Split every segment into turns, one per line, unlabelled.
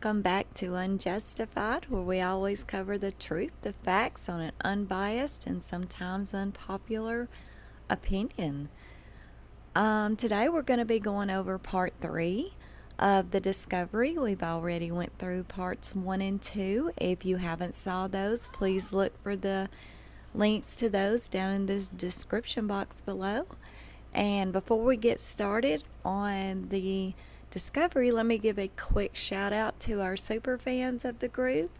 welcome back to Unjustified, where we always cover the truth, the facts on an unbiased and sometimes unpopular opinion. Today we're going to be going over part 3 of the discovery. We've already went through parts 1 and 2. If you haven't saw those, please look for the links to those down in the description box below. And before we get started on the discovery, let me give a quick shout out to our super fans of the group.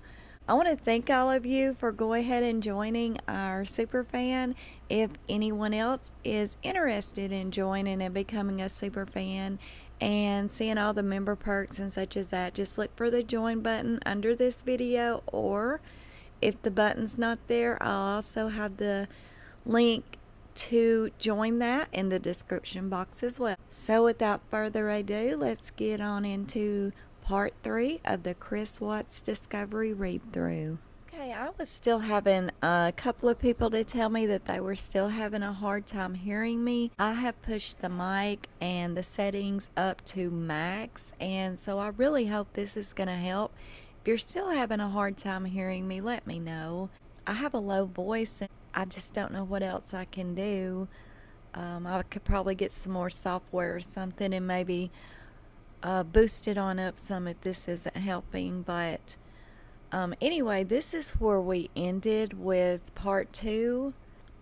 I want to thank all of you for going ahead and joining our super fan. If anyone else is interested in joining and becoming a super fan and seeing all the member perks and such as that, just look for the join button under this video, or if the button's not there, I'll also have the link to join that in the description box as well. So without further ado, let's get on into part 3 of the Chris Watts discovery read through. Okay, I was still having a couple of people to tell me that they were still having a hard time hearing me. I have pushed the mic and the settings up to max, and so I really hope this is going to help. If you're still having a hard time hearing me, let me know. I have a low voice and I just don't know what else I can do. I could probably get some more software or something and maybe boost it on up some if this isn't helping. But anyway, this is where we ended with part 2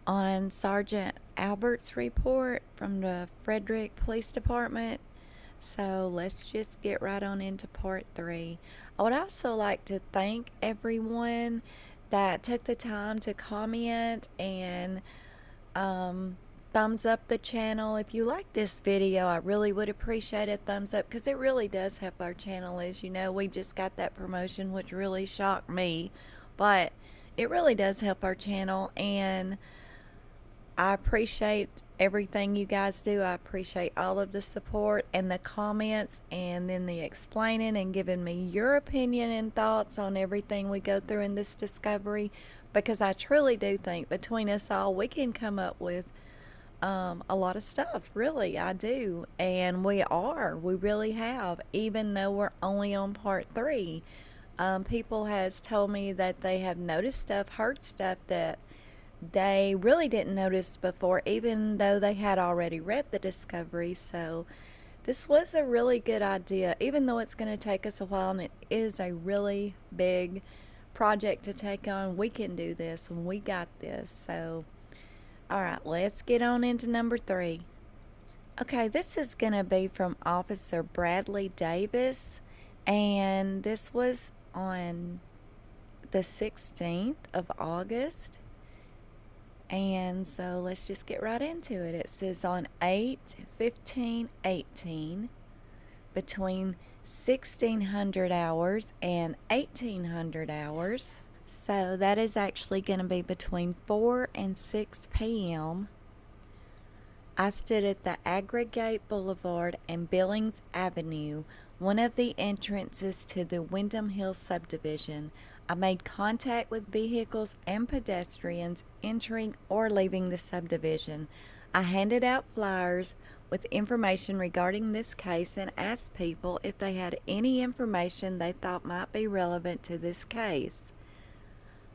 on Sergeant Albert's report from the Frederick Police Department. So let's just get right on into part 3. I would also like to thank everyone that took the time to comment and thumbs up the channel. If you like this video, I really would appreciate a thumbs up, because it really does help our channel. As you know, we just got that promotion, which really shocked me, but it really does help our channel, and I appreciate everything you guys do. I appreciate all of the support and the comments, and then the explaining and giving me your opinion and thoughts on everything we go through in this discovery, because I truly do think between us all we can come up with a lot of stuff. Really, I do, and we really have, even though we're only on part 3. People has told me that they have noticed stuff, heard stuff that they really didn't notice before, even though they had already read the discovery. So this was a really good idea, even though it's going to take us a while and it is a really big project to take on. We can do this and we got this. So alright, let's get on into number 3. Okay, this is going to be from Officer Bradley Davis, and this was on the 16th of August. And so let's just get right into it. It says on 8/15/18, between 1600 hours and 1800 hours. So that is actually going to be between 4 and 6 p.m. I stood at the Aggregate Boulevard and Billings Avenue, one of the entrances to the Wyndham Hills subdivision. I made contact with vehicles and pedestrians entering or leaving the subdivision. I handed out flyers with information regarding this case and asked people if they had any information they thought might be relevant to this case.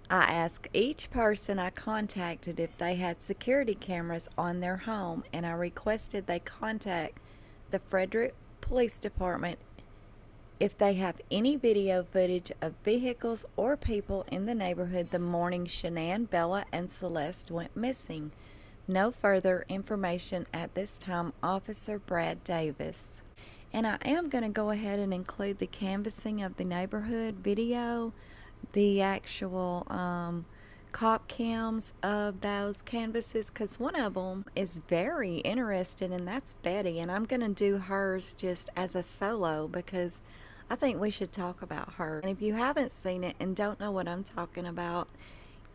I asked each person I contacted if they had security cameras on their home, and I requested they contact the Frederick Police Department if they have any video footage of vehicles or people in the neighborhood the morning Shanann, Bella, and Celeste went missing. No further information at this time. Officer Brad Davis. And I am going to go ahead and include the canvassing of the neighborhood video, the actual cop cams of those canvases, because one of them is very interesting, and that's Betty, and I'm going to do hers just as a solo because I think we should talk about her. And if you haven't seen it and don't know what I'm talking about,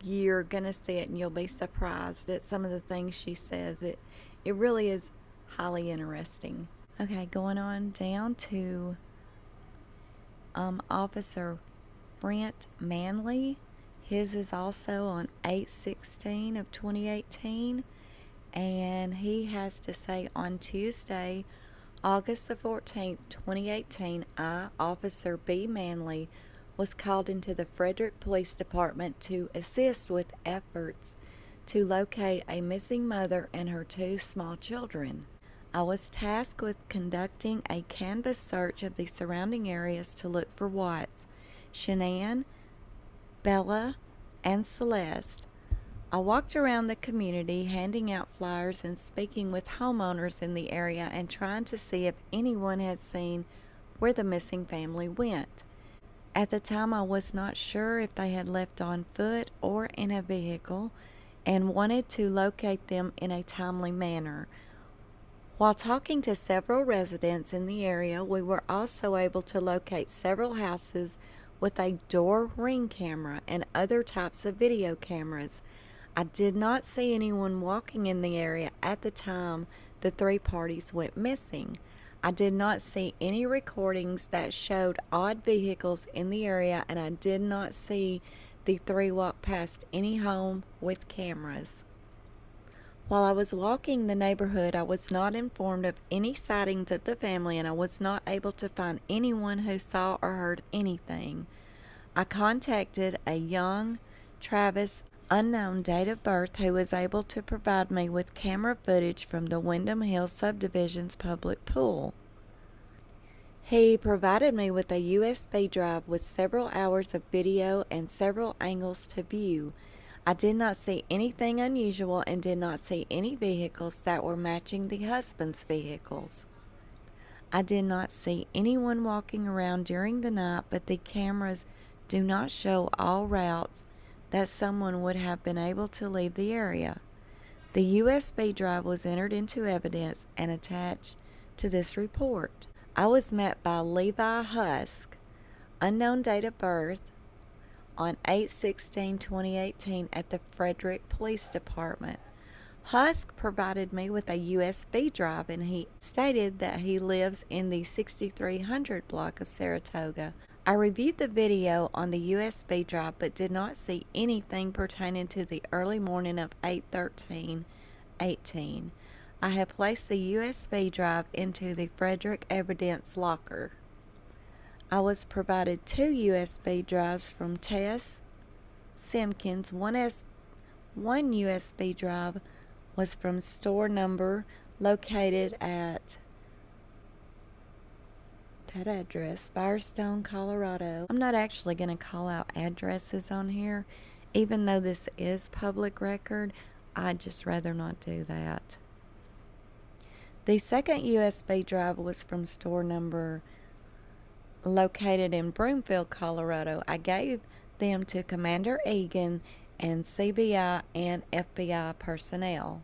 you're going to see it and you'll be surprised at some of the things she says. It really is highly interesting. Okay, going on down to Officer Brent Manley. His is also on 8/16 of 2018, and he has to say on Tuesday, August the 14th, 2018, I, Officer B. Manley, was called into the Frederick Police Department to assist with efforts to locate a missing mother and her two small children. I was tasked with conducting a canvass search of the surrounding areas to look for Watts, Shanann, Bella, and Celeste. I walked around the community handing out flyers and speaking with homeowners in the area and trying to see if anyone had seen where the missing family went. At the time, I was not sure if they had left on foot or in a vehicle and wanted to locate them in a timely manner. While talking to several residents in the area, we were also able to locate several houses with a door ring camera and other types of video cameras. I did not see anyone walking in the area at the time the three parties went missing. I did not see any recordings that showed odd vehicles in the area, and I did not see the three walk past any home with cameras. While I was walking the neighborhood, I was not informed of any sightings of the family, and I was not able to find anyone who saw or heard anything. I contacted a young Travis, unknown date of birth, who was able to provide me with camera footage from the Wyndham Hills Subdivision's public pool. He provided me with a USB drive with several hours of video and several angles to view. I did not see anything unusual and did not see any vehicles that were matching the husband's vehicles. I did not see anyone walking around during the night, but the cameras do not show all routes that someone would have been able to leave the area. The USB drive was entered into evidence and attached to this report. I was met by Levi Husk, unknown date of birth, on 8/16/2018 at the Frederick Police Department. Husk provided me with a USB drive, and he stated that he lives in the 6300 block of Saratoga. I reviewed the video on the USB drive but did not see anything pertaining to the early morning of 8/13/18. I have placed the USB drive into the Frederick evidence locker. I was provided 2 USB drives from Tess Simpkins. One USB drive was from store number located at that address, Firestone, Colorado. I'm not actually going to call out addresses on here, even though this is public record. I'd just rather not do that. The second USB drive was from store number located in Broomfield, Colorado. I gave them to Commander Egan and CBI and FBI personnel.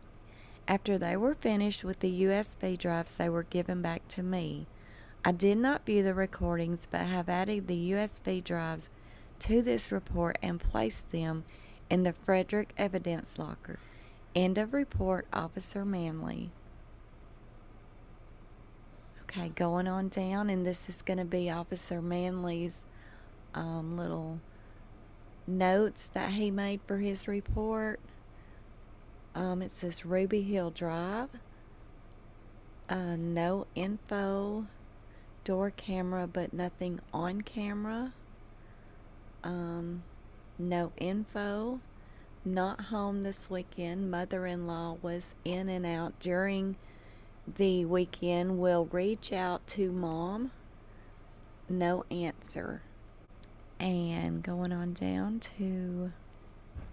After they were finished with the USB drives, they were given back to me. I did not view the recordings, but have added the USB drives to this report and placed them in the Frederick evidence locker. End of report, Officer Manley. Okay, going on down, and this is going to be Officer Manley's little notes that he made for his report. It says Ruby Hill Drive, no info, door camera but nothing on camera, no info, not home this weekend, mother-in-law was in and out during the weekend, will reach out to mom, no answer. And going on down to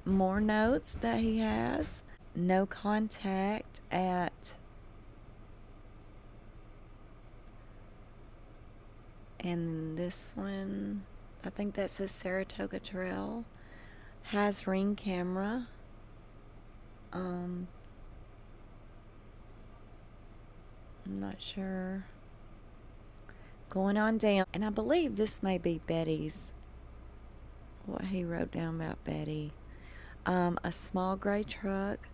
more notes that he has. No contact at, and this one, I think that says Saratoga Trail, has ring camera. I'm not sure. Going on down, and I believe this may be Betty's, what he wrote down about Betty. A small gray truck,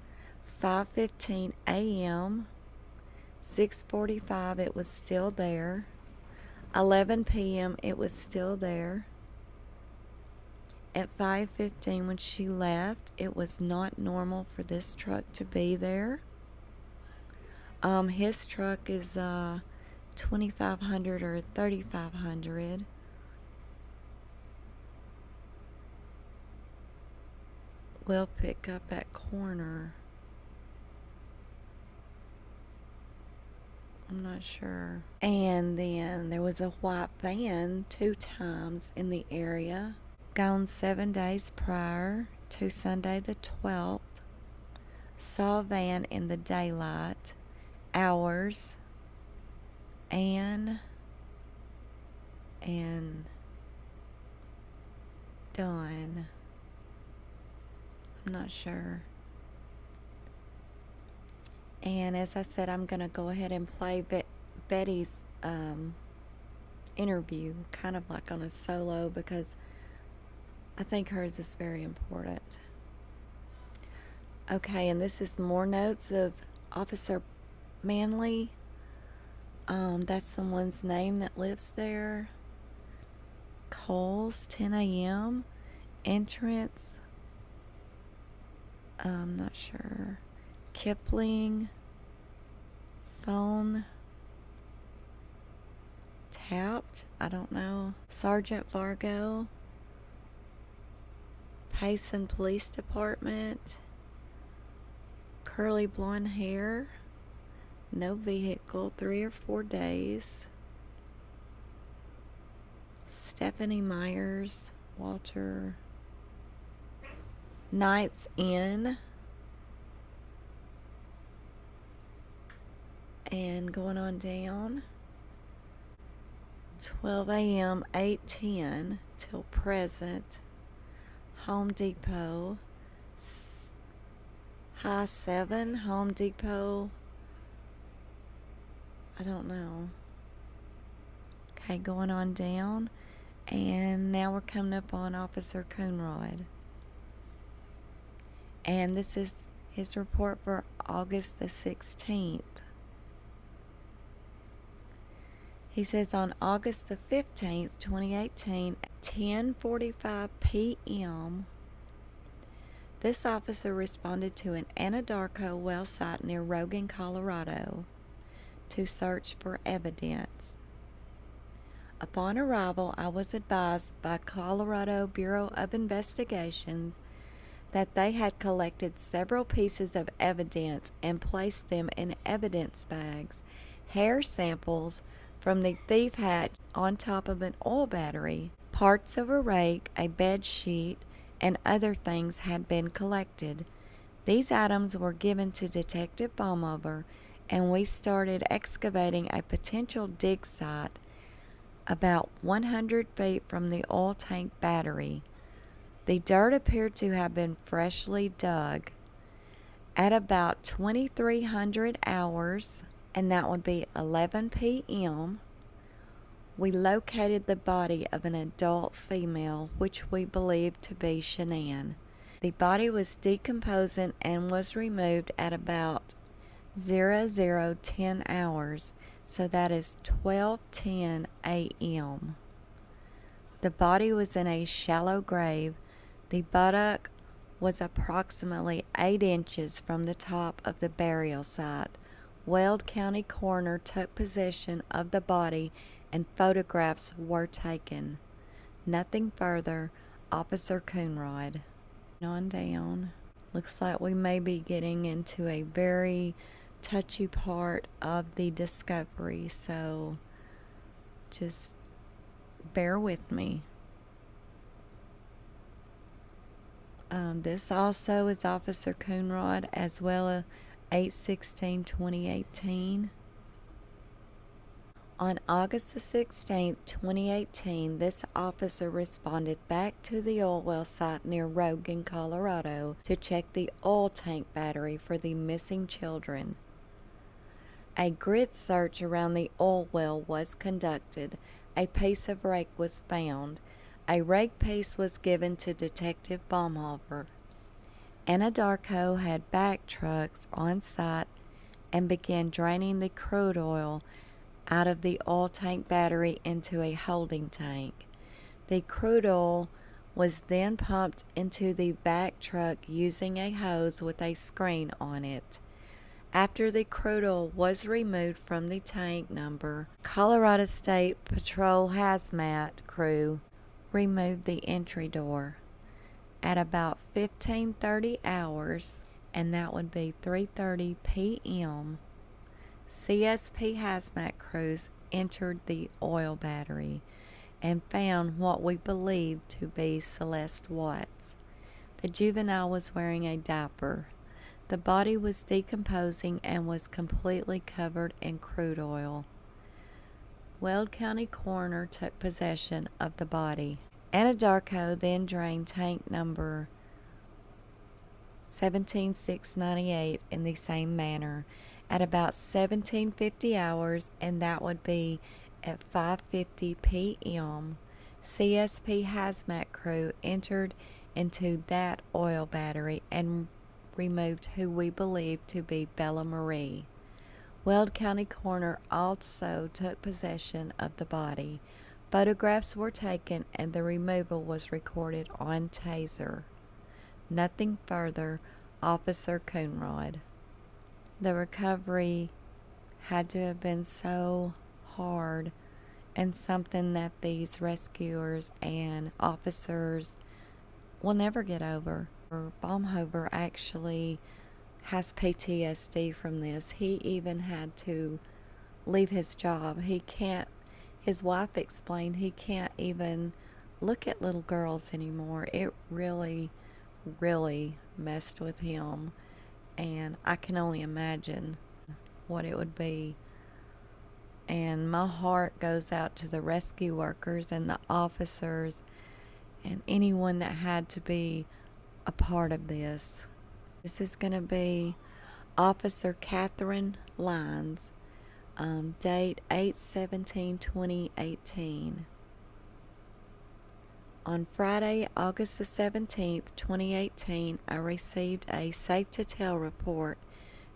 5:15 a.m., 6:45 it was still there, 11 p.m. it was still there. At 5:15 when she left, it was not normal for this truck to be there. His truck is $2,500 or $3,500. We'll pick up at corner. I'm not sure. And then there was a white van 2 times in the area. Gone 7 days prior to Sunday the 12th. Saw a van in the daylight hours and done. I'm not sure. And as I said, I'm going to go ahead and play Betty's interview, kind of like on a solo, because I think hers is very important. Okay, and this is more notes of Officer Manley. That's someone's name that lives there. Coles, 10 a.m. Entrance. I'm not sure. Kipling. Phone. Tapped. I don't know. Sergeant Vargo. Payson Police Department. Curly blonde hair. No vehicle. 3 or 4 days. Stephanie Myers. Walter. Nights Inn. And going on down. 12 a.m. 8:10 till present. Home Depot. High 7. Home Depot. I don't know. Okay, going on down. And now we're coming up on Officer Coonrod. And this is his report for August the 16th. He says on August the 15th, 2018, at 10:45 p.m., this officer responded to an Anadarko well site near Rogan, Colorado, to search for evidence. Upon arrival, I was advised by Colorado Bureau of Investigations that they had collected several pieces of evidence and placed them in evidence bags. Hair samples from the thief had on top of an oil battery. Parts of a rake, a bed sheet, and other things had been collected. These items were given to Detective Baumhover, and we started excavating a potential dig site about 100 feet from the oil tank battery. The dirt appeared to have been freshly dug. At about 2300 hours, and that would be 11 p.m., we located the body of an adult female, which we believed to be Shanann. The body was decomposing and was removed at about 0010 hours, so that is 12:10 a.m. The body was in a shallow grave. The buttock was approximately 8 inches from the top of the burial site. Weld County coroner took possession of the body and photographs were taken. Nothing further. Officer Coonrod. On down. Looks like we may be getting into a very touchy part of the discovery, so just bear with me. This also is Officer Coonrod as well as 8/16/2018. On August the 16th, 2018, this officer responded back to the oil well site near Rogan, Colorado, to check the oil tank battery for the missing children. A grid search around the oil well was conducted. A piece of rake was found. A rake piece was given to Detective Baumhover. Anadarko had back trucks on site and began draining the crude oil out of the oil tank battery into a holding tank. The crude oil was then pumped into the back truck using a hose with a screen on it. After the crude oil was removed from the tank number, Colorado State Patrol hazmat crew removed the entry door. At about 15:30 hours, and that would be 3:30 p.m., CSP hazmat crews entered the oil battery and found what we believed to be Celeste Watts. The juvenile was wearing a diaper. The body was decomposing and was completely covered in crude oil. Weld County coroner took possession of the body. Anadarko then drained tank number 17698 in the same manner at about 1750 hours, and that would be at 5:50 p.m. CSP hazmat crew entered into that oil battery and removed who we believe to be Bella Marie. Weld County coroner also took possession of the body. Photographs were taken and the removal was recorded on taser. Nothing further, Officer Coonrod. The recovery had to have been so hard and something that these rescuers and officers will never get over. Baumhover actually has PTSD from this. He even had to leave his job. His wife explained he can't even look at little girls anymore. It really, really messed with him. And I can only imagine what it would be. And my heart goes out to the rescue workers and the officers and anyone that had to be a part of this. This is going to be Officer Katherine Lyons, date 8/17/2018. On Friday, August the 17th, 2018, I received a safe to tell report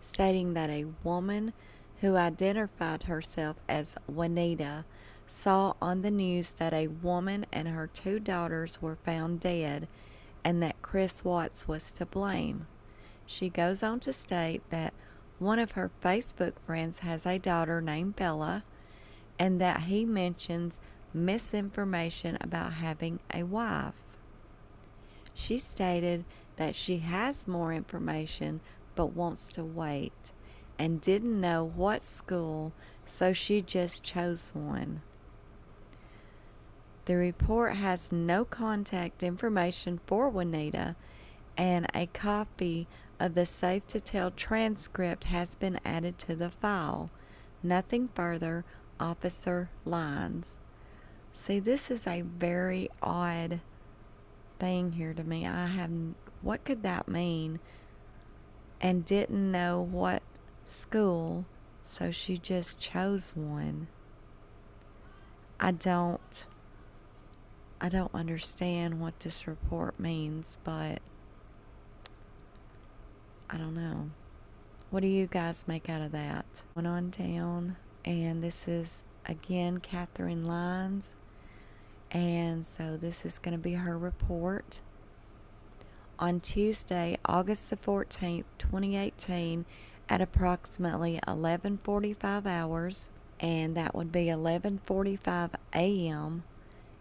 stating that a woman who identified herself as Juanita saw on the news that a woman and her 2 daughters were found dead and that Chris Watts was to blame. She goes on to state that one of her Facebook friends has a daughter named Bella and that he mentions misinformation about having a wife. She stated that she has more information but wants to wait and didn't know what school, so she just chose one. The report has no contact information for Juanita, and a copy of the Safe to Tell transcript has been added to the file. Nothing further, Officer Lyons. See, this is a very odd thing here to me. What could that mean? And didn't know what school, so she just chose one. I don't understand what this report means, but I don't know. What do you guys make out of that? Went on down, and this is again Katherine Lyons, and so this is going to be her report. On Tuesday, August the 14th, 2018, at approximately 11:45 hours, and that would be 11:45 a.m.,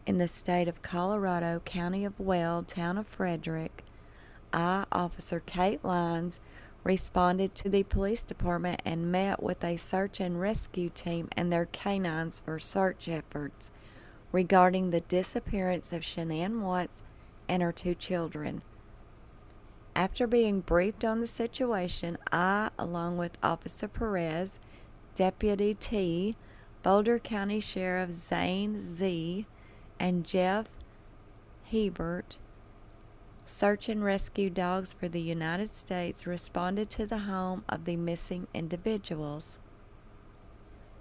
in the state of Colorado, county of Weld, town of Frederick, I, Officer Kate Lyons, responded to the police department and met with a search and rescue team and their canines for search efforts regarding the disappearance of Shanann Watts and her 2 children. After being briefed on the situation, I, along with Officer Perez, Deputy T, Boulder County Sheriff Zane Z, and Jeff Hebert, search and rescue dogs for the United States, responded to the home of the missing individuals.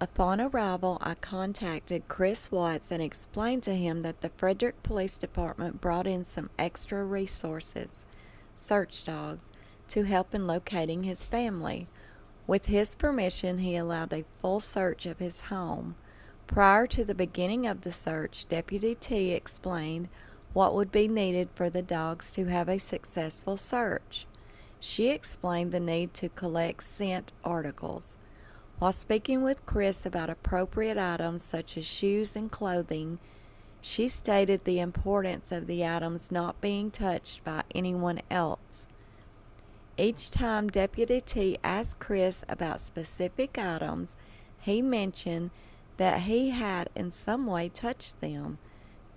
Upon arrival, I contacted Chris Watts and explained to him that the Frederick Police Department brought in some extra resources, search dogs, to help in locating his family. With his permission, he allowed a full search of his home. Prior to the beginning of the search, Deputy T explained what would be needed for the dogs to have a successful search. She explained the need to collect scent articles. While speaking with Chris about appropriate items such as shoes and clothing, she stated the importance of the items not being touched by anyone else. Each time Deputy T asked Chris about specific items, he mentioned that he had in some way touched them.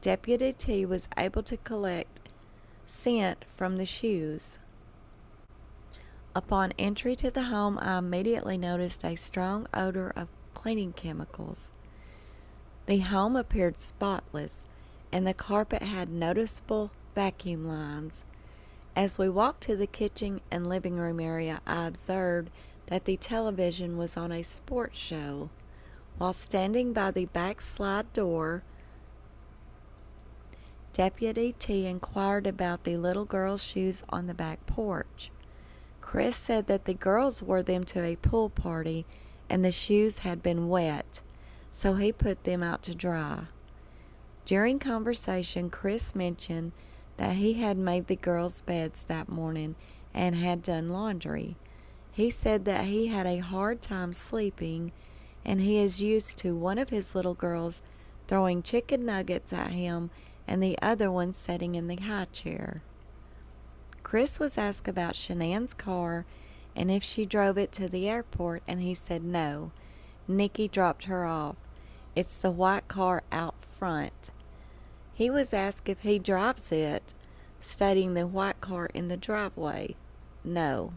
Deputy T was able to collect scent from the shoes. Upon entry to the home, I immediately noticed a strong odor of cleaning chemicals. The home appeared spotless, and the carpet had noticeable vacuum lines. As we walked to the kitchen and living room area, I observed that the television was on a sports show. While standing by the back slide door, Deputy T inquired about the little girl's shoes on the back porch. Chris said that the girls wore them to a pool party and the shoes had been wet, so he put them out to dry. During conversation, Chris mentioned that he had made the girls' beds that morning and had done laundry. He said that he had a hard time sleeping, and he is used to one of his little girls throwing chicken nuggets at him and the other one sitting in the high chair. Chris was asked about Shanann's car and if she drove it to the airport, and he said no. Nikki dropped her off. It's the white car out front. He was asked if he drives it, stating the white car in the driveway. No.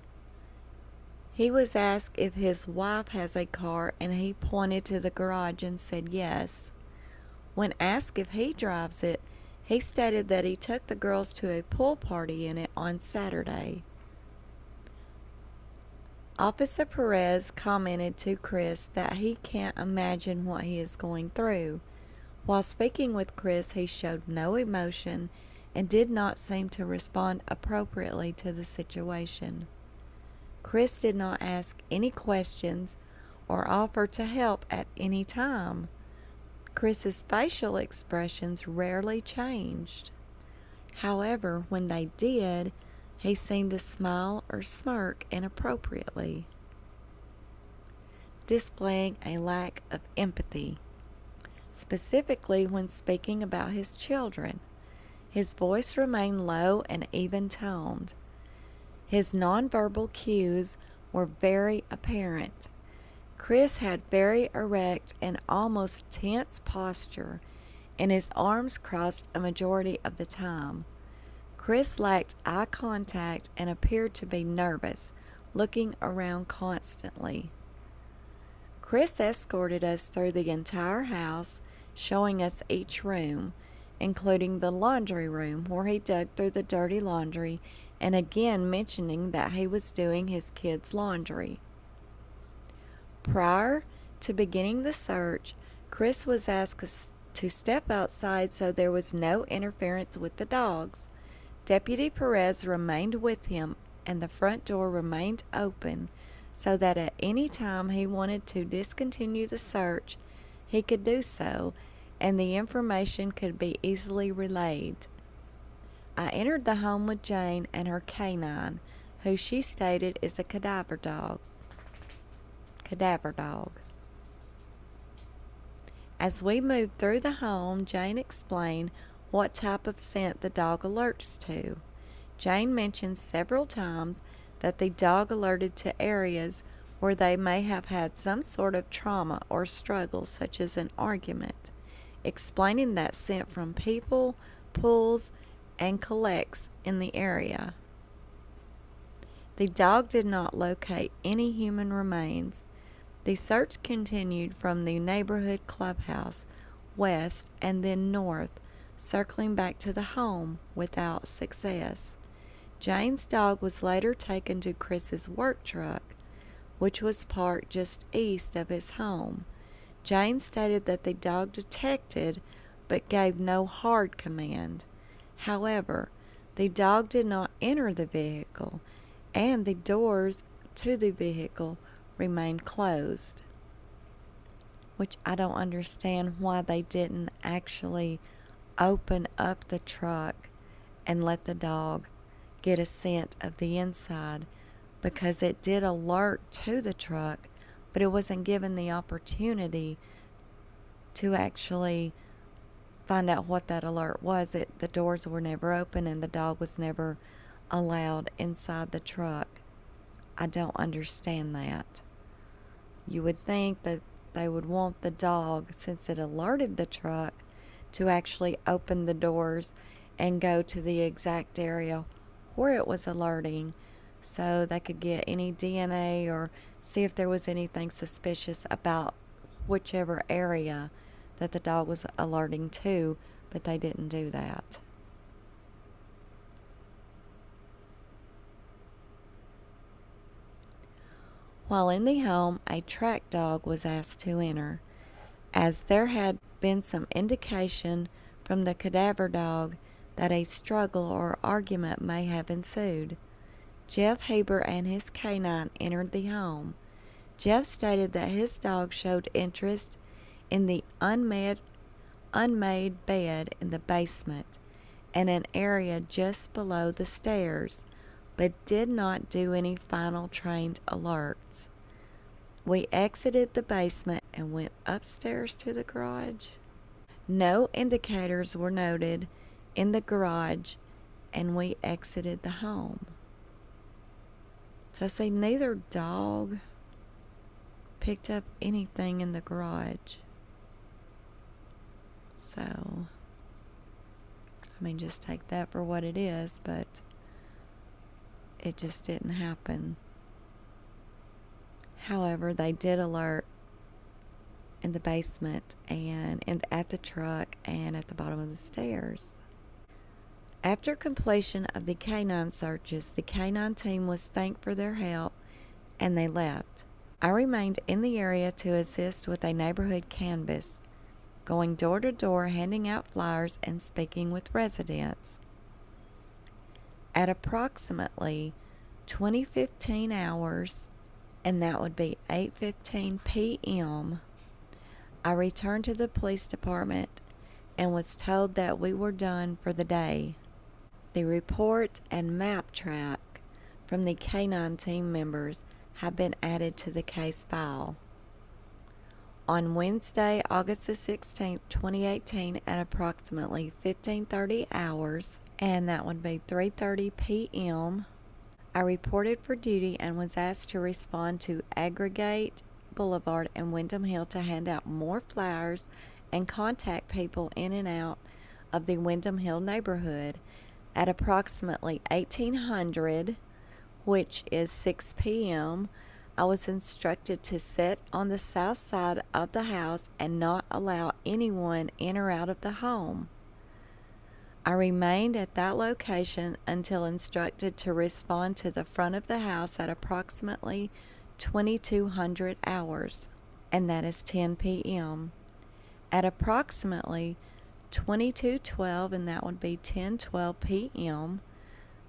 He was asked if his wife has a car, and he pointed to the garage and said yes. When asked if he drives it, he stated that he took the girls to a pool party in it on Saturday. Officer Perez commented to Chris that he can't imagine what he is going through. While speaking with Chris, he showed no emotion and did not seem to respond appropriately to the situation. Chris did not ask any questions or offer to help at any time. Chris's facial expressions rarely changed. However, when they did, he seemed to smile or smirk inappropriately, displaying a lack of empathy. Specifically when speaking about his children, his voice remained low and even-toned. His nonverbal cues were very apparent. Chris had very erect and almost tense posture, and his arms crossed a majority of the time. Chris lacked eye contact and appeared to be nervous, looking around constantly. Chris escorted us through the entire house, showing us each room, including the laundry room where he dug through the dirty laundry, and again mentioning that he was doing his kids' laundry. Prior to beginning the search, Chris was asked to step outside so there was no interference with the dogs. Deputy Perez remained with him, and the front door remained open so that at any time he wanted to discontinue the search, he could do so, and the information could be easily relayed. I entered the home with Jane and her canine, who she stated is a cadaver dog. As we moved through the home, Jane explained what type of scent the dog alerts to. Jane mentioned several times that the dog alerted to areas where they may have had some sort of trauma or struggle, such as an argument, explaining that scent from people, pools, and collects in the area. The dog did not locate any human remains. The search continued from the neighborhood clubhouse west and then north, circling back to the home without success. Jane's dog was later taken to Chris's work truck, which was parked just east of his home. Jane stated that the dog detected but gave no hard command. However, the dog did not enter the vehicle, and the doors to the vehicle remained closed, which I don't understand why they didn't actually open up the truck and let the dog get a scent of the inside, because it did alert to the truck, but it wasn't given the opportunity to actually find out what that alert was. The doors were never open and the dog was never allowed inside the truck. I don't understand that. You would think that they would want the dog, since it alerted the truck, to actually open the doors and go to the exact area where it was alerting, so they could get any DNA or see if there was anything suspicious about whichever area that the dog was alerting to, but they didn't do that. While in the home, a track dog was asked to enter, as there had been some indication from the cadaver dog that a struggle or argument may have ensued. Jeff Heber and his canine entered the home. Jeff stated that his dog showed interest in the unmade bed in the basement and an area just below the stairs, but did not do any final trained alerts. We exited the basement and went upstairs to the garage. No indicators were noted in the garage, and we exited the home. So see, neither dog picked up anything in the garage. So, I mean, just take that for what it is, but it just didn't happen. However, they did alert in the basement and at the truck and at the bottom of the stairs. After completion of the canine searches, the canine team was thanked for their help and they left. I remained in the area to assist with a neighborhood canvass, going door to door handing out flyers and speaking with residents. At approximately 20:15 hours, and that would be 8:15 p.m., I returned to the police department and was told that we were done for the day. The report and map track from the canine team members have been added to the case file. On Wednesday, August the 16th, 2018, at approximately 15:30 hours, and that would be 3:30 p.m., I reported for duty and was asked to respond to Aggregate Boulevard and Wyndham Hill to hand out more flyers and contact people in and out of the Wyndham Hill neighborhood. At approximately 1800, which is 6 p.m., I was instructed to sit on the south side of the house and not allow anyone in or out of the home. I remained at that location until instructed to respond to the front of the house at approximately 2200 hours, and that is 10 p.m. At approximately 22:12, and that would be 10:12 p.m.,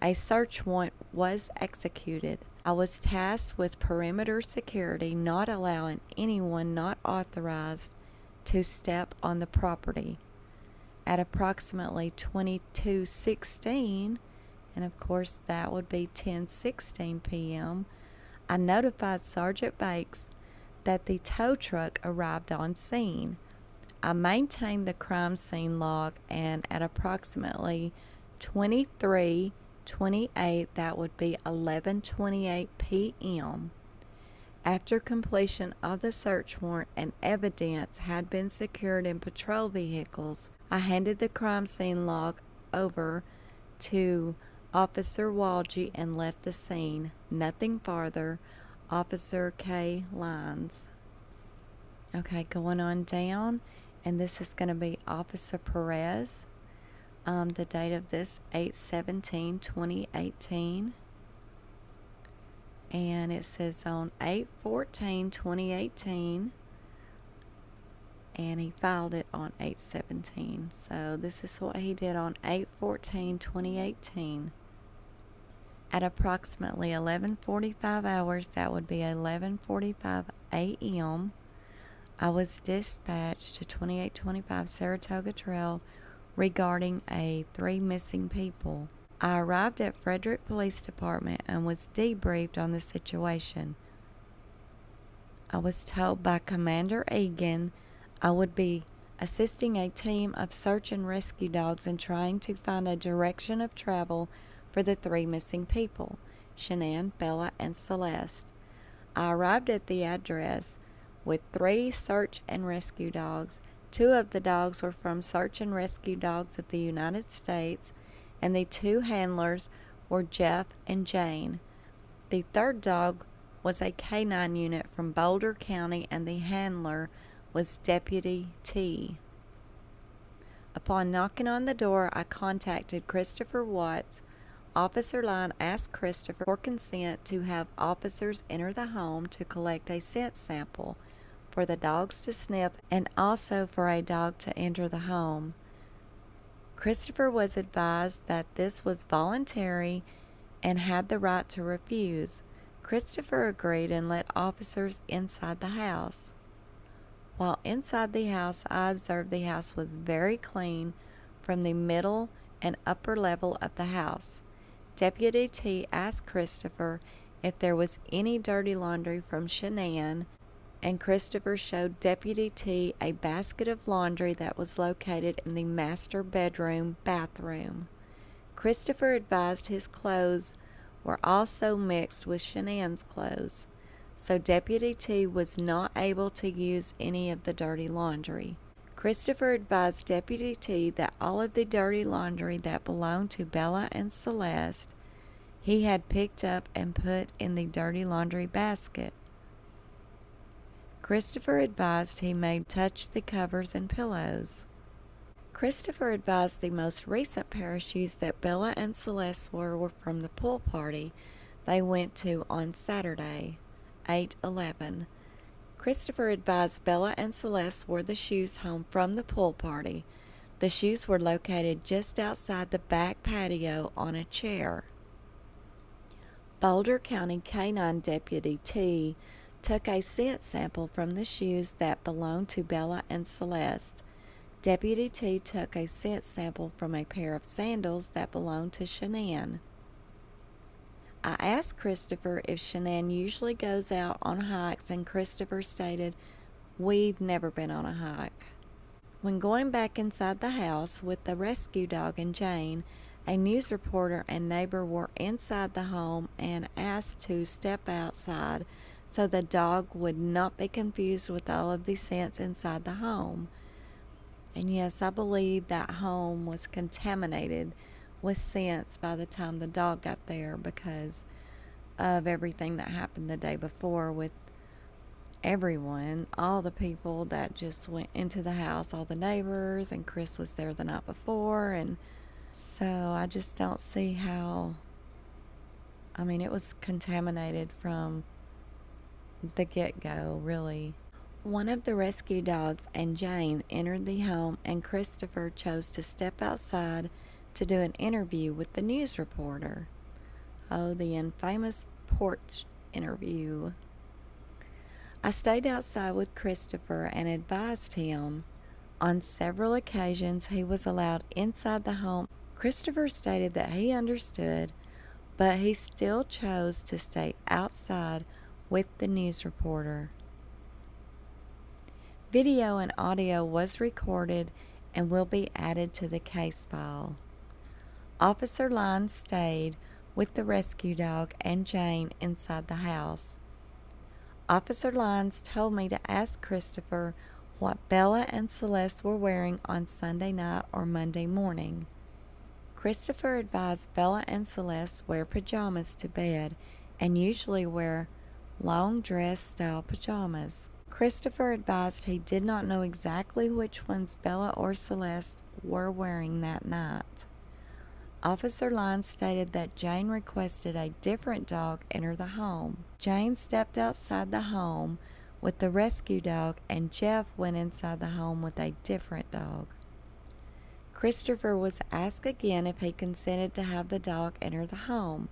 a search warrant was executed. I was tasked with perimeter security, not allowing anyone not authorized to step on the property. At approximately 22:16, and of course that would be 10:16 p.m., I notified Sergeant Bakes that the tow truck arrived on scene. I maintained the crime scene log, and at approximately 23:28, that would be 11:28 p.m., after completion of the search warrant and evidence had been secured in patrol vehicles, I handed the crime scene log over to Officer Walgie and left the scene. Nothing farther. Officer K. Lyons. Okay, going on down, and this is going to be Officer Perez. The date of this, 8/17/2018. And it says on 8/14/2018, and he filed it on 8/17. So this is what he did on 8/14/2018. At approximately 11:45 hours, that would be 11:45 a.m., I was dispatched to 2825 Saratoga Trail regarding 3 missing people. I arrived at Frederick Police Department and was debriefed on the situation. I was told by Commander Egan I would be assisting a team of search and rescue dogs in trying to find a direction of travel for the 3 missing people, Shanann, Bella, and Celeste. I arrived at the address with 3 search and rescue dogs. 2 of the dogs were from Search and Rescue Dogs of the United States, and the 2 handlers were Jeff and Jane. The 3rd dog was a canine unit from Boulder County, and the handler was Deputy T. Upon knocking on the door, I contacted Christopher Watts. Officer Lyons asked Christopher for consent to have officers enter the home to collect a scent sample for the dogs to sniff and also for a dog to enter the home. Christopher was advised that this was voluntary and had the right to refuse. Christopher agreed and let officers inside the house. While inside the house, I observed the house was very clean from the middle and upper level of the house. Deputy T asked Christopher if there was any dirty laundry from Shanann, and Christopher showed Deputy T a basket of laundry that was located in the master bedroom bathroom. Christopher advised his clothes were also mixed with Shanann's clothes, so Deputy T was not able to use any of the dirty laundry. Christopher advised Deputy T that all of the dirty laundry that belonged to Bella and Celeste he had picked up and put in the dirty laundry basket. Christopher advised he may touch the covers and pillows. Christopher advised the most recent pair of shoes that Bella and Celeste wore from the pool party they went to on Saturday, 8/11. Christopher advised Bella and Celeste wore the shoes home from the pool party. The shoes were located just outside the back patio on a chair. Boulder County Canine Deputy T took a scent sample from the shoes that belonged to Bella and Celeste. Deputy T took a scent sample from a pair of sandals that belonged to Shanann. I asked Christopher if Shanann usually goes out on hikes, and Christopher stated, "We've never been on a hike." When going back inside the house with the rescue dog and Jane, a news reporter and neighbor were inside the home and asked to step outside so the dog would not be confused with all of the scents inside the home. And yes, I believe that home was contaminated with scents by the time the dog got there because of everything that happened the day before with everyone, all the people that just went into the house, all the neighbors, and Chris was there the night before, and so I just don't see how, it was contaminated from the get-go, really. One of the rescue dogs and Jane entered the home, and Christopher chose to step outside to do an interview with the news reporter. Oh, the infamous porch interview. I stayed outside with Christopher and advised him on several occasions he was allowed inside the home. Christopher stated that he understood, but he still chose to stay outside with the news reporter. Video and audio was recorded and will be added to the case file. Officer Lyons stayed with the rescue dog and Jane inside the house. Officer Lyons told me to ask Christopher what Bella and Celeste were wearing on Sunday night or Monday morning. Christopher advised Bella and Celeste wear pajamas to bed and usually wear long dress style pajamas. Christopher advised he did not know exactly which ones Bella or Celeste were wearing that night. Officer Lyons stated that Jane requested a different dog enter the home. Jane stepped outside the home with the rescue dog, and Jeff went inside the home with a different dog. Christopher was asked again if he consented to have the dog enter the home.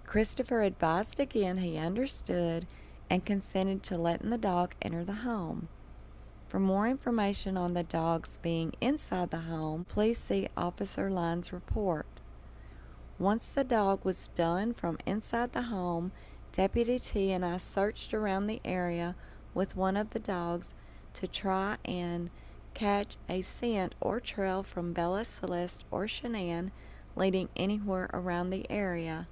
Christopher advised again he understood and consented to letting the dog enter the home. For more information on the dogs being inside the home, please see Officer Lyons' report. Once the dog was done from inside the home, Deputy T and I searched around the area with one of the dogs to try and catch a scent or trail from Bella, Celeste, or Shanann leading anywhere around the area.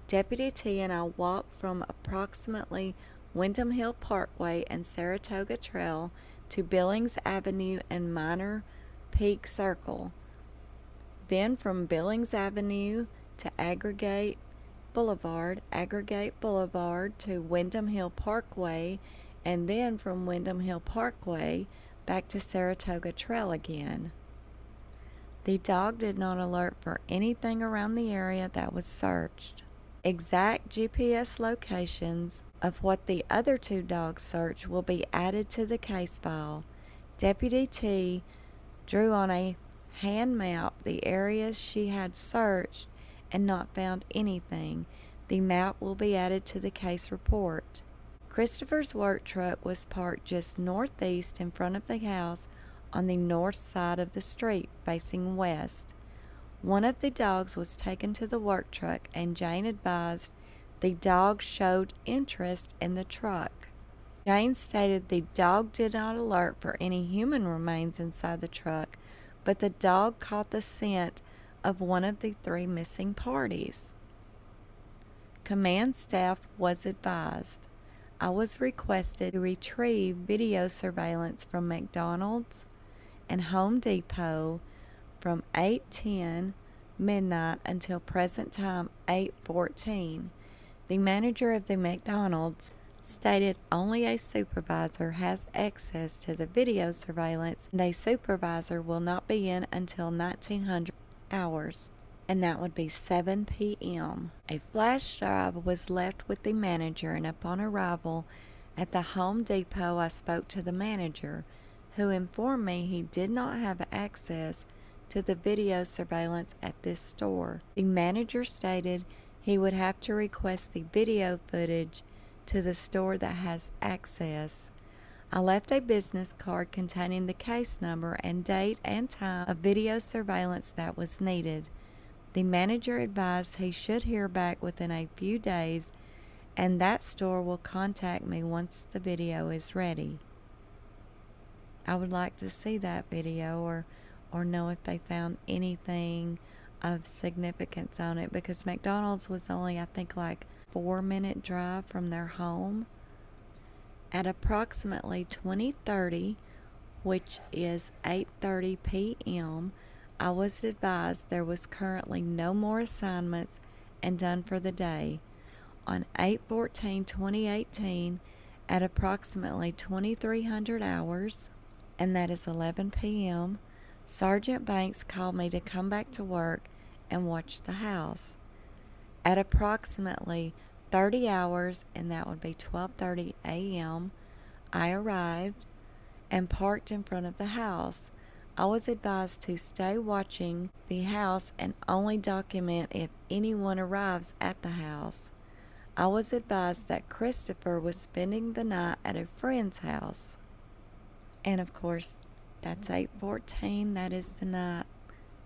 Deputy T and I walked from approximately Windham Hill Parkway and Saratoga Trail to Billings Avenue and Minor Peak Circle. Then from Billings Avenue to Aggregate Boulevard to Windham Hill Parkway, and then from Windham Hill Parkway back to Saratoga Trail again. The dog did not alert for anything around the area that was searched. Exact GPS locations of what the other two dogs searched will be added to the case file. Deputy T drew on a hand map the areas she had searched and not found anything. The map will be added to the case report. Christopher's work truck was parked just northeast in front of the house on the north side of the street facing west. One of the dogs was taken to the work truck, and Jane advised the dog showed interest in the truck. Jane stated the dog did not alert for any human remains inside the truck, but the dog caught the scent of one of the three missing parties. Command staff was advised. I was requested to retrieve video surveillance from McDonald's and Home Depot from 8:10 midnight until present time 8:14. The manager of the McDonald's stated only a supervisor has access to the video surveillance, and a supervisor will not be in until 1900 hours, and that would be 7 p.m. A flash drive was left with the manager, and upon arrival at the Home Depot, I spoke to the manager, who informed me he did not have access to the video surveillance at this store. The manager stated he would have to request the video footage to the store that has access. I left a business card containing the case number and date and time of video surveillance that was needed. The manager advised he should hear back within a few days, and that store will contact me once the video is ready. I would like to see that video or know if they found anything of significance on it, because McDonald's was only, I think, like 4-minute drive from their home. At approximately 20:30, which is 8:30 p.m., I was advised there was currently no more assignments and done for the day. On 8/14/2018, at approximately 2300 hours, and that is 11 p.m., Sergeant Banks called me to come back to work and watch the house. At approximately 30 hours, and that would be 12:30 a.m., I arrived and parked in front of the house. I was advised to stay watching the house and only document if anyone arrives at the house. I was advised that Christopher was spending the night at a friend's house. And of course, that's 8/14. That is the night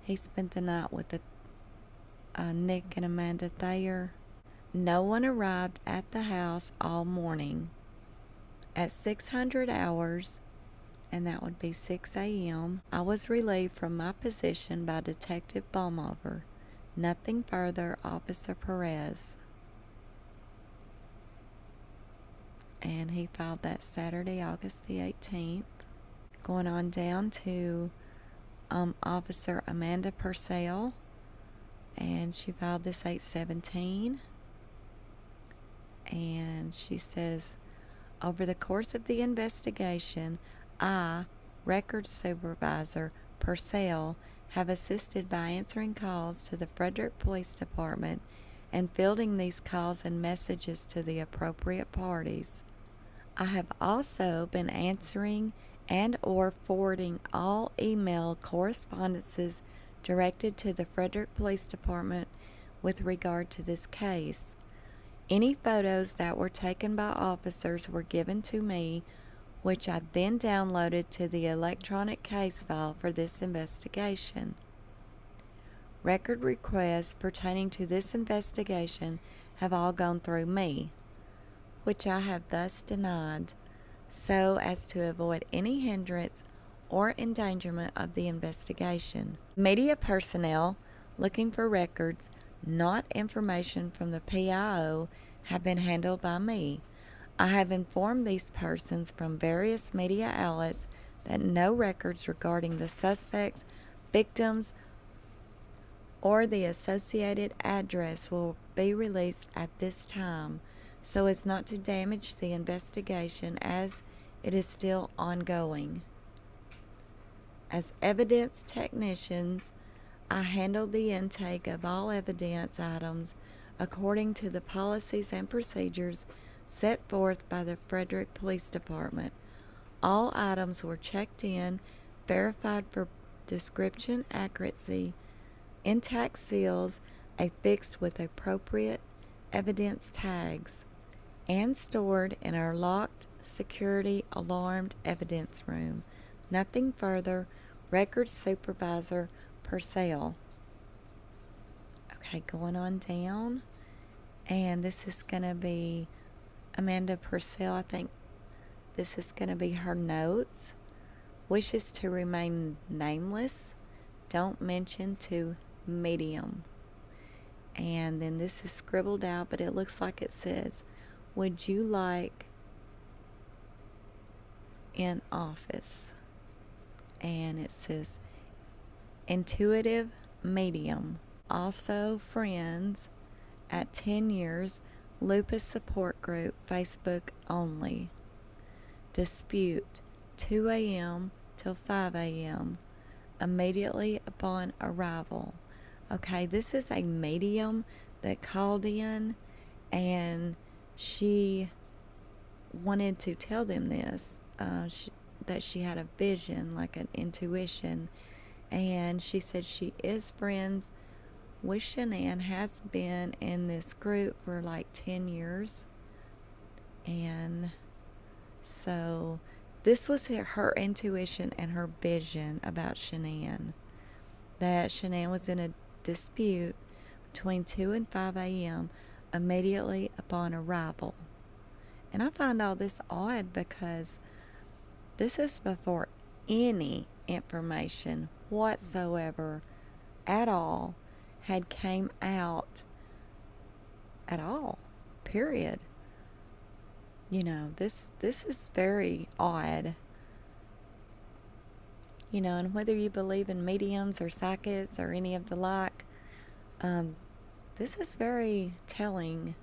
he spent the night with Nick and Amanda Thayer. No one arrived at the house all morning. At 600 hours, and that would be 6 a.m., I was relieved from my position by Detective Baumover. Nothing further, Officer Perez. And he filed that Saturday, August the 18th. Going on down to Officer Amanda Purcell, and she filed this 8/17. And she says, over the course of the investigation, I, Records Supervisor Purcell, have assisted by answering calls to the Frederick Police Department and fielding these calls and messages to the appropriate parties. I have also been answering and or forwarding all email correspondences directed to the Frederick Police Department with regard to this case. Any photos that were taken by officers were given to me, which I then downloaded to the electronic case file for this investigation. Record requests pertaining to this investigation have all gone through me, which I have thus denied, so as to avoid any hindrance or endangerment of the investigation. Media personnel looking for records, not information from the PIO, have been handled by me. I have informed these persons from various media outlets that no records regarding the suspects, victims, or the associated address will be released at this time, so as not to damage the investigation as it is still ongoing. As evidence technicians, I handle the intake of all evidence items according to the policies and procedures set forth by the Frederick Police Department. All items were checked in, verified for description accuracy, intact seals affixed with appropriate evidence tags, and stored in our locked, security alarmed evidence room. Nothing further. Records Supervisor Purcell. Okay, going on down. And this is going to be Amanda Purcell. I think this is going to be her notes. Wishes to remain nameless. Don't mention to medium. And then this is scribbled out, but it looks like it says, would you like in office? And it says intuitive medium. Also friends at 10 years, lupus support group, Facebook only. Dispute 2 a.m. till 5 a.m. immediately upon arrival. Okay, this is a medium that called in, and she wanted to tell them this, that she had a vision, like an intuition, and she said she is friends with Shanann, has been in this group for like 10 years, and so this was her intuition and her vision about Shanann, that Shanann was in a dispute between 2 and 5 a.m. immediately upon arrival. And I find all this odd because this is before any information whatsoever at all had came out at all, period. You know, this is very odd. You know, and whether you believe in mediums or psychics or any of the like, this is very telling,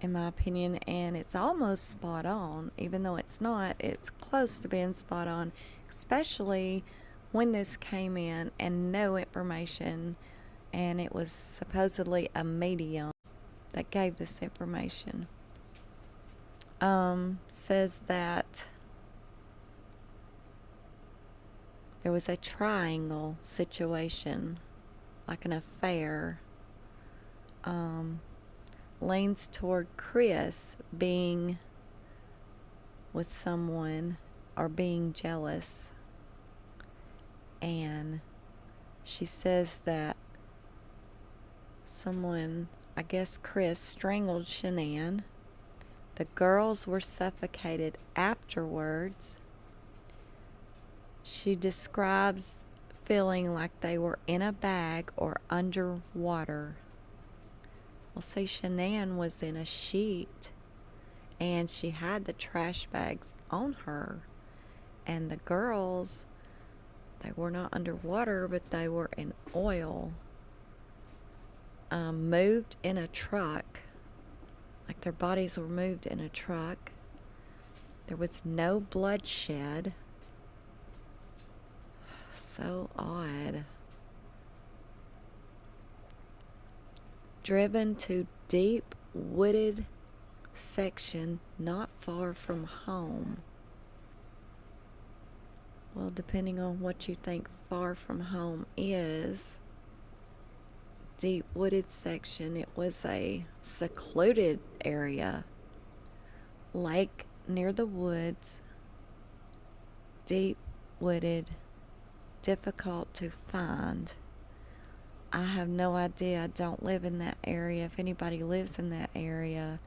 in my opinion, and it's almost spot on. Even though it's not, it's close to being spot on, especially when this came in and no information, and it was supposedly a medium that gave this information. Says that there was a triangle situation, like an affair. Leans toward Chris being with someone or being jealous. And she says that someone, I guess Chris, strangled Shanann. The girls were suffocated afterwards. She describes feeling like they were in a bag or underwater. Well, see, Shanann was in a sheet, and she had the trash bags on her. And the girls, they were not underwater, but they were in oil. Moved in a truck. Like their bodies were moved in a truck. There was no bloodshed. So odd. Driven to deep wooded section not far from home. Well, depending on what you think far from home is, deep wooded section, it was a secluded area, lake near the woods, deep wooded, difficult to find. I have no idea. I don't live in that area. If anybody lives in that area,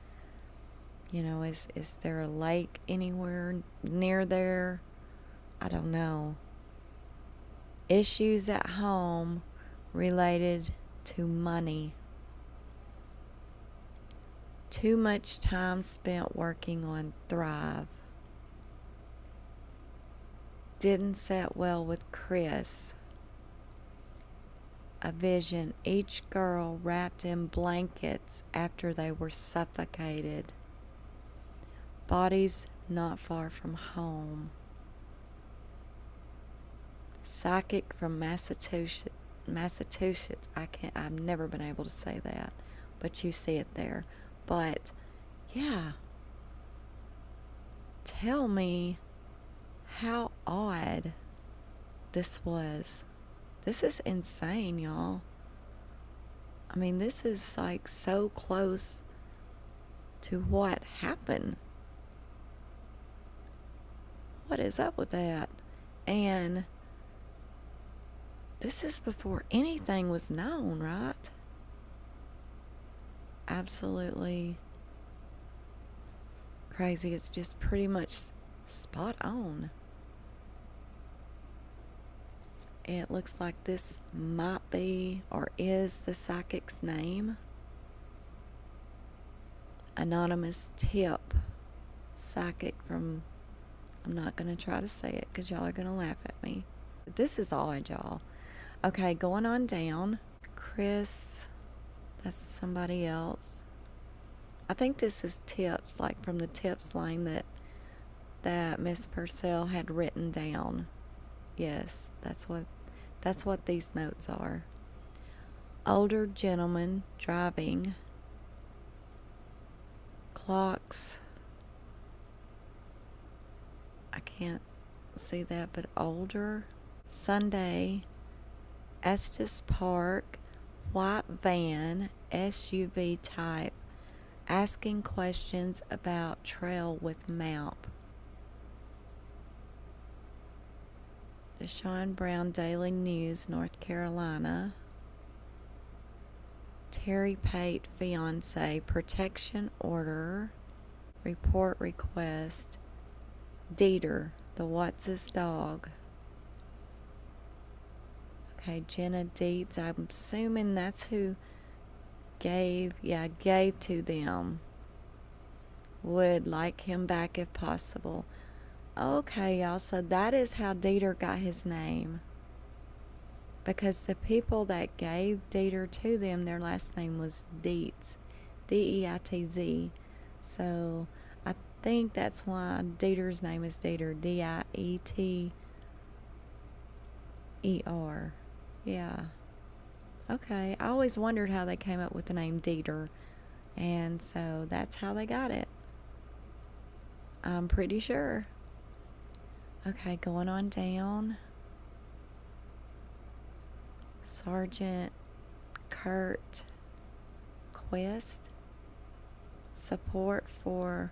is there a lake anywhere near there? I don't know. Issues at home related to money. Too much time spent working on Thrive. Didn't set well with Chris. A vision, each girl wrapped in blankets after they were suffocated. Bodies not far from home. Psychic from Massachusetts. I've never been able to say that, but you see it there. But yeah, tell me how odd this was. This is insane, y'all. I mean, this is like so close to what happened. What is up with that? And this is before anything was known, right? Absolutely crazy. It's just pretty much spot on. It looks like this might be or is the psychic's name. Anonymous tip. Psychic from, I'm not going to try to say it because y'all are going to laugh at me. This is odd, y'all. Okay, going on down. Chris, that's somebody else. I think this is tips, like from the tips line that Miss Purcell had written down. Yes, that's what these notes are. Older gentleman driving. Clocks. I can't see that, but older. Sunday. Estes Park. White van. SUV type. Asking questions about trail with map. The Sean Brown Daily News, North Carolina. Terry Pate, fiance, protection order, report request. Dieter, the Watts' dog. Okay, Jenna Dietz, I'm assuming that's who gave to them. Would like him back if possible. Okay, y'all, so that is how Dieter got his name. Because the people that gave Dieter to them, their last name was Dietz. D-E-I-T-Z. So I think that's why Dieter's name is Dieter. D-I-E-T-E-R. Yeah. Okay, I always wondered how they came up with the name Dieter. And so that's how they got it. I'm pretty sure. Okay, going on down. Sergeant Kurt Quest. Support for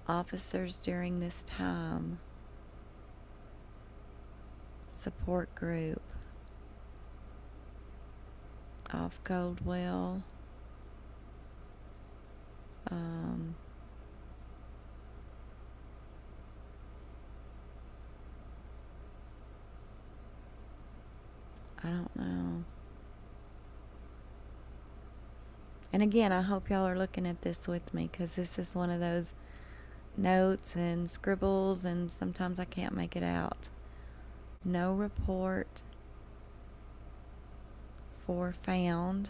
officers during this time. Support group. Off Goldwell. I don't know. And again, I hope y'all are looking at this with me, because this is one of those notes and scribbles, and sometimes I can't make it out. No report for found.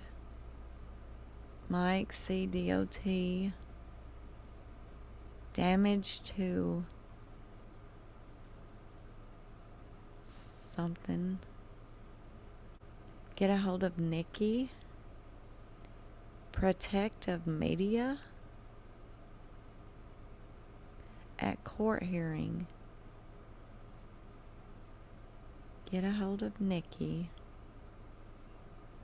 Mike CDOT. Damage to something. Get a hold of Nikki. Protective media. At court hearing. Get a hold of Nikki.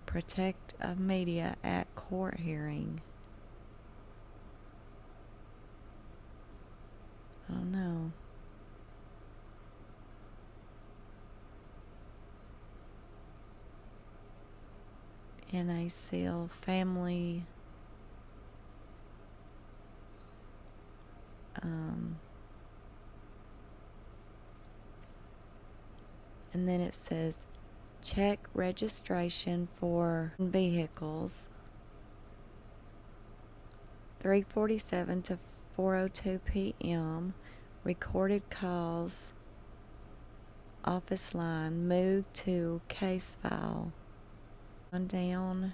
Protective media at court hearing. I don't know. in a seal family and then it says check registration for vehicles 3:47 to 4:02 p.m. recorded calls office line moved to case file. On down,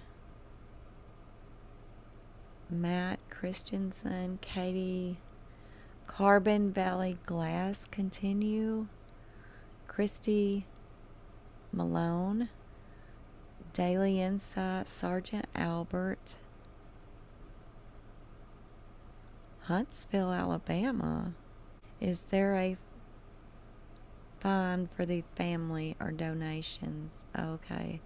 Matt Christensen, Katie, Carbon Valley Glass, continue, Christy Malone, Daily Insight, Sergeant Albert, Huntsville, Alabama. Is there a fine for the family or donations? Okay.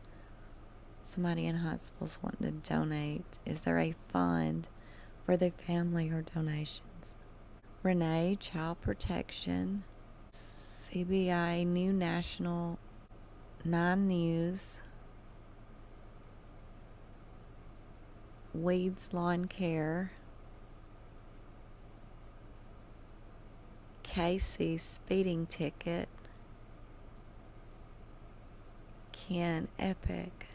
Somebody in Huntsville's wanting to donate. Is there a fund for the family or donations? Renee, Child Protection, CBI, New National, 9 News, Weeds Lawn Care, Casey, speeding ticket, Ken, Epic.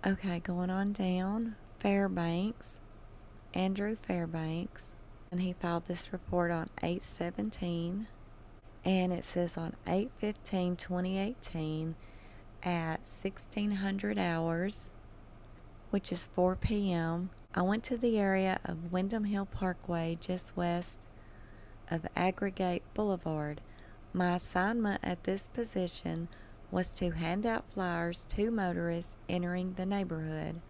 Okay, going on down, Fairbanks, Andrew Fairbanks, and he filed this report on 8/17, and it says on 8/15/2018 at 1600 hours, which is 4 p.m., I went to the area of Windham Hill Parkway just west of Aggregate Boulevard. My assignment at this position was to hand out flyers to motorists entering the neighborhood.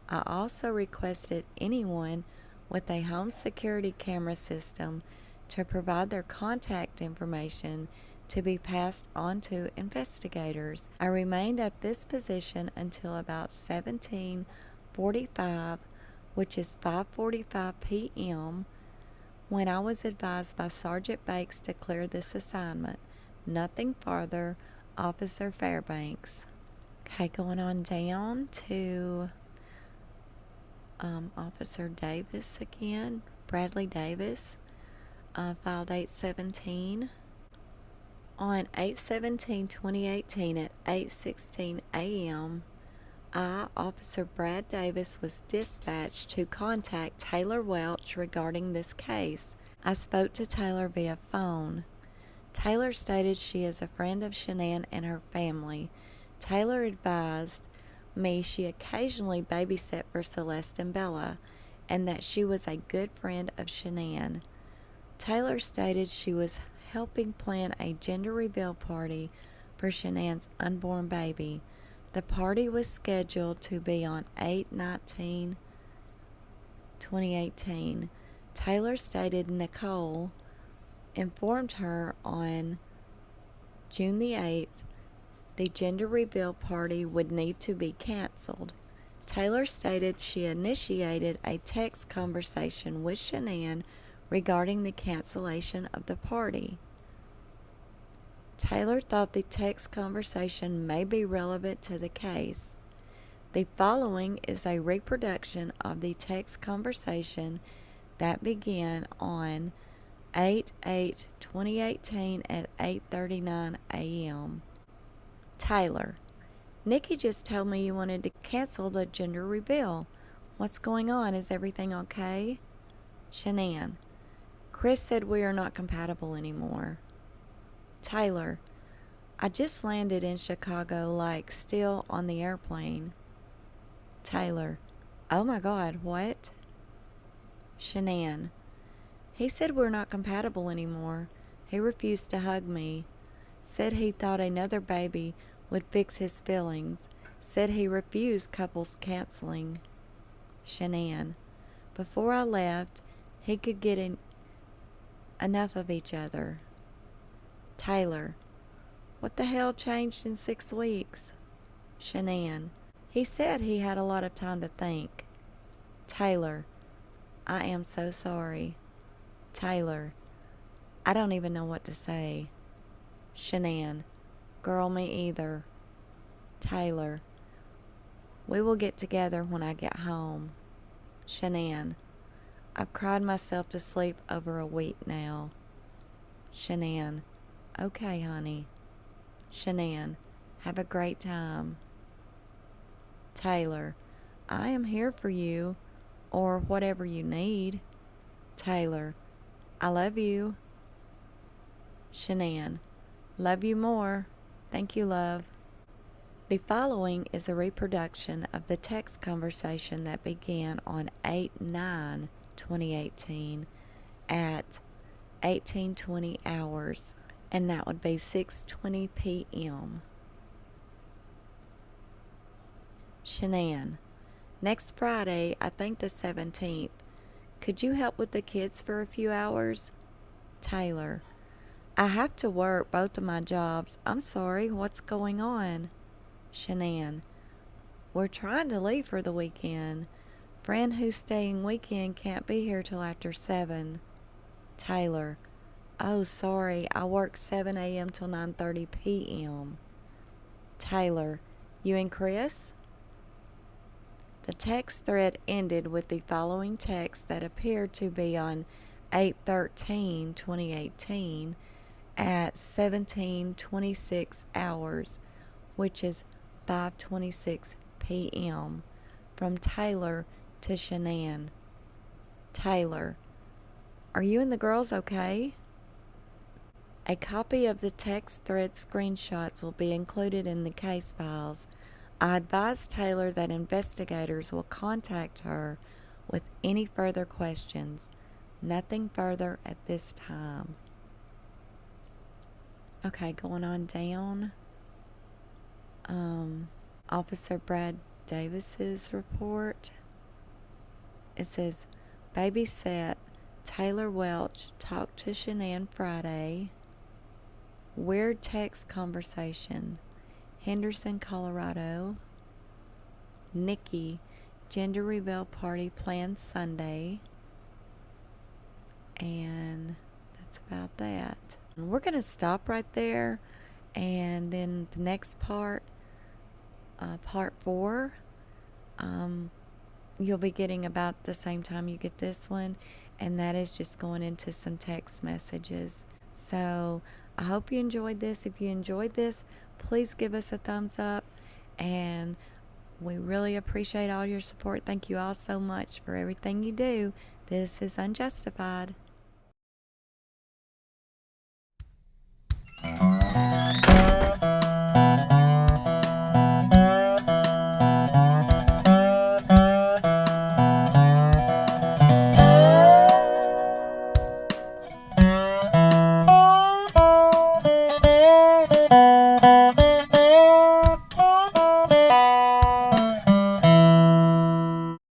I also requested anyone with a home security camera system to provide their contact information to be passed on to investigators. I remained at this position until about 17:45, which is 5:45 p.m., when I was advised by Sergeant Bakes to clear this assignment. Nothing further, Officer Fairbanks. Okay, going on down to Officer Davis again, Bradley Davis, filed 8/17. On 8/17/2018 at 8:16 a.m., I, Officer Brad Davis, was dispatched to contact Taylor Welch regarding this case. I spoke to Taylor via phone. Taylor stated she is a friend of Shanann and her family. Taylor advised me she occasionally babysat for Celeste and Bella, and that she was a good friend of Shanann. Taylor stated she was helping plan a gender reveal party for Shanann's unborn baby. The party was scheduled to be on 8/19/2018. Taylor stated Nicole informed her on June the 8th the gender reveal party would need to be canceled. Taylor stated she initiated a text conversation with Shanann regarding the cancellation of the party. Taylor thought the text conversation may be relevant to the case. The following is a reproduction of the text conversation that began on 8/8/2018 at 8:39 a.m. Taylor: Nikki just told me you wanted to cancel the gender reveal. What's going on? Is everything okay? Shanann: Chris said we are not compatible anymore. Taylor: I just landed in Chicago, like still on the airplane. Taylor: Oh my God, what? Shanann: He said we're not compatible anymore. He refused to hug me. Said he thought another baby would fix his feelings. Said he refused couples canceling. Shanann: Before I left, he could get enough of each other. Taylor: What the hell changed in 6 weeks? Shanann: He said he had a lot of time to think. Taylor: I am so sorry. Taylor: I don't even know what to say. Shanann: Girl, me either. Taylor: We will get together when I get home. Shanann. I've cried myself to sleep over a week now. Shanann. Okay, honey. Shanann. Have a great time. Taylor. I am here for you, or whatever you need. Taylor. I love you. Shanann. Love you more. Thank you, love. The following is a reproduction of the text conversation that began on 8/9/2018 at 18:20 hours, and that would be 6:20 p.m. Shanann. Next Friday, I think the 17th. Could you help with the kids for a few hours? Taylor. I have to work both of my jobs. I'm sorry, what's going on? Shanann. We're trying to leave for the weekend. Friend who's staying weekend can't be here till after 7. Taylor. Oh, sorry, I work 7 a.m. till 9:30 p.m. Taylor. You and Chris? The text thread ended with the following text that appeared to be on 8/13/2018 at 17:26 hours, which is 5:26 p.m. from Taylor to Shanann. Taylor. Are you and the girls okay? A copy of the text thread screenshots will be included in the case files. I advise Taylor that investigators will contact her with any further questions. Nothing further at this time. Okay, going on down. Officer Brad Davis's report. It says, babysat Taylor Welch talked to Shanann Friday. Weird text conversation. Henderson, Colorado. Nikki, gender reveal party planned Sunday. And that's about that. And we're going to stop right there. And then the next part, part 4, you'll be getting about the same time you get this one. And that is just going into some text messages. So I hope you enjoyed this. If you enjoyed this, please give us a thumbs up. And we really appreciate all your support. Thank you all so much for everything you do. This is UnJustified.